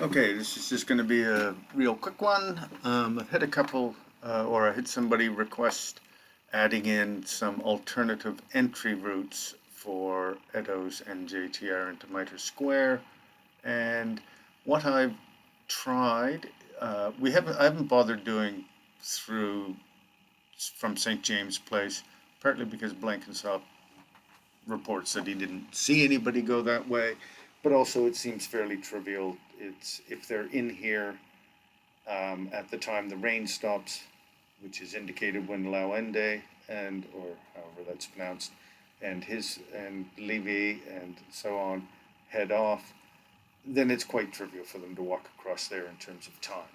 Okay, this is just going to be a real quick one. I've had a couple, or I had somebody request adding in some alternative entry routes for Eddowes and JtR into Mitre Square. And what I've tried, I haven't bothered doing through from St. James Place, partly because Blenkinsop reports that he didn't see anybody go that way, but also it seems fairly trivial. It's if they're in here at the time the rain stops, which is indicated when Lawende or however that's pronounced, and Leve and so on head off, then it's quite trivial for them to walk across there in terms of time.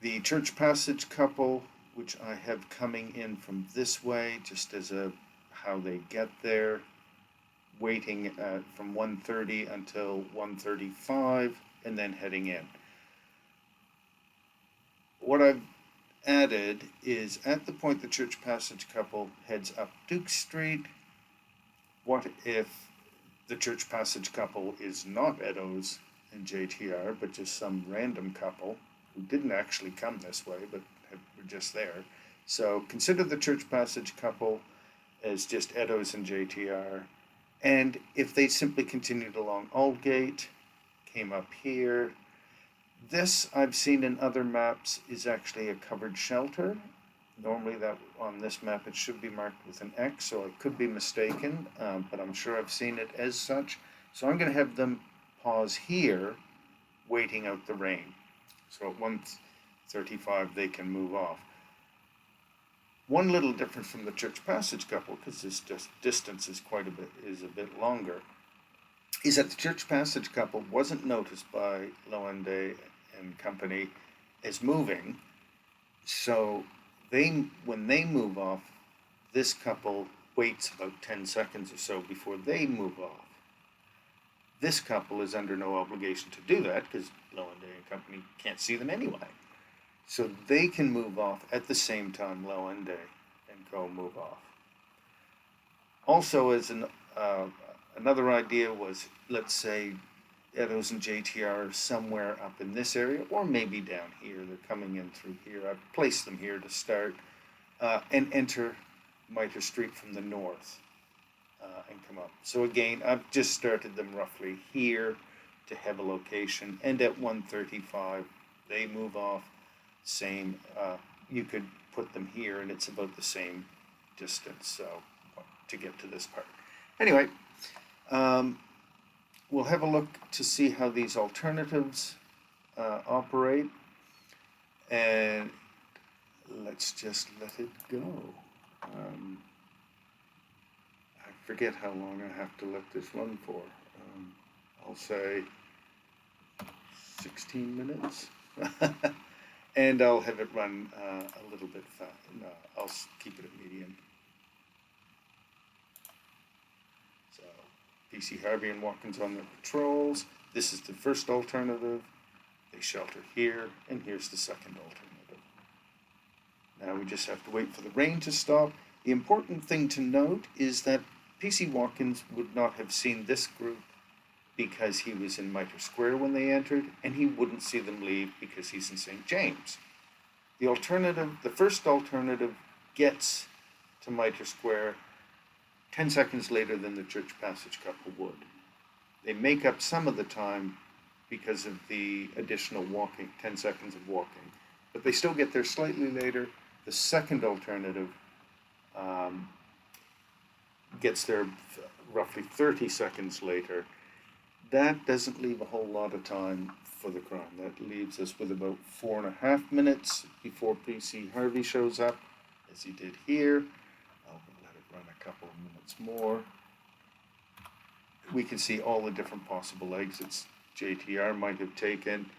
The church passage couple, which I have coming in from this way, just as a how they get there, waiting from 1:30 until 1:35, and then heading in. What I've added is at the point the church passage couple heads up Duke Street, what if the church passage couple is not Eddowes and JtR, but just some random couple who didn't actually come this way, but were just there? So consider the church passage couple as just Eddowes and JtR. And if they simply continued along Aldgate, came up here, this I've seen in other maps is actually a covered shelter. Normally that on this map it should be marked with an X, so I could be mistaken, but I'm sure I've seen it as such. So I'm going to have them pause here, waiting out the rain. So at 1:35 they can move off. One little difference from the church passage couple, because this distance is a bit longer, is that the church passage couple wasn't noticed by Lawende and company as moving. So when they move off, this couple waits about 10 seconds or so before they move off. This couple is under no obligation to do that because Lawende and company can't see them anyway. So they can move off at the same time Lawende and Co move off. Also, as another idea was, let's say Eddowes and JtR are somewhere up in this area, or maybe down here. They're coming in through here. I've placed them here to start and enter Mitre Street from the north and come up. So again, I've just started them roughly here to have a location, and at 1:35 they move off. Same, you could put them here, and it's about the same distance. So to get to this part, anyway. We'll have a look to see how these alternatives operate, and let's just let it go. I forget how long I have to let this run for. I'll say 16 minutes. And I'll have it run a little bit fast. No, I'll keep it at medium. So PC Harvey and Watkins on their patrols. This is the first alternative. They shelter here, and here's the second alternative. Now we just have to wait for the rain to stop. The important thing to note is that PC Watkins would not have seen this group because he was in Mitre Square when they entered, and he wouldn't see them leave because he's in St. James. The first alternative gets to Mitre Square 10 seconds later than the church passage couple would. They make up some of the time because of the additional walking, 10 seconds of walking, but they still get there slightly later. The second alternative gets there roughly 30 seconds later. That doesn't leave a whole lot of time for the crime. That leaves us with about 4.5 minutes before PC Harvey shows up, as he did here. I'll let it run a couple of minutes more. We can see all the different possible exits JtR might have taken.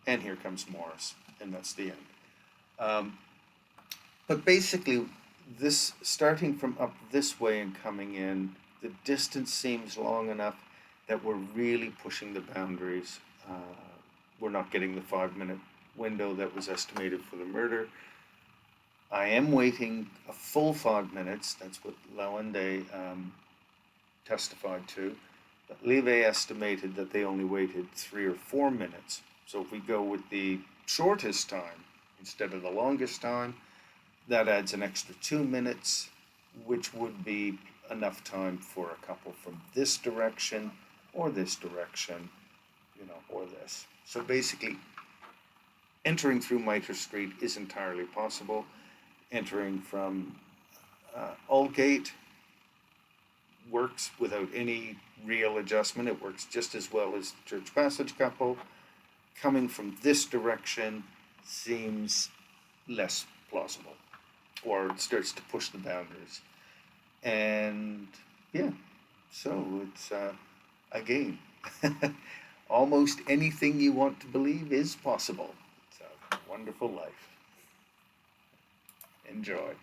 And here comes Morris, and that's the end. But basically, this starting from up this way and coming in, the distance seems long enough that we're really pushing the boundaries. We're not getting the 5-minute window that was estimated for the murder. I am waiting a full 5 minutes. That's what Lawende testified to. But Leve estimated that they only waited 3 or 4 minutes. So if we go with the shortest time instead of the longest time, that adds an extra 2 minutes, which would be enough time for a couple from this direction or this direction, or this. So basically, entering through Mitre Street is entirely possible. Entering from Aldgate works without any real adjustment. It works just as well as Church Passage Couple. Coming from this direction seems less plausible, or it starts to push the boundaries. And yeah, so it's again, almost anything you want to believe is possible. It's a wonderful life. Enjoy.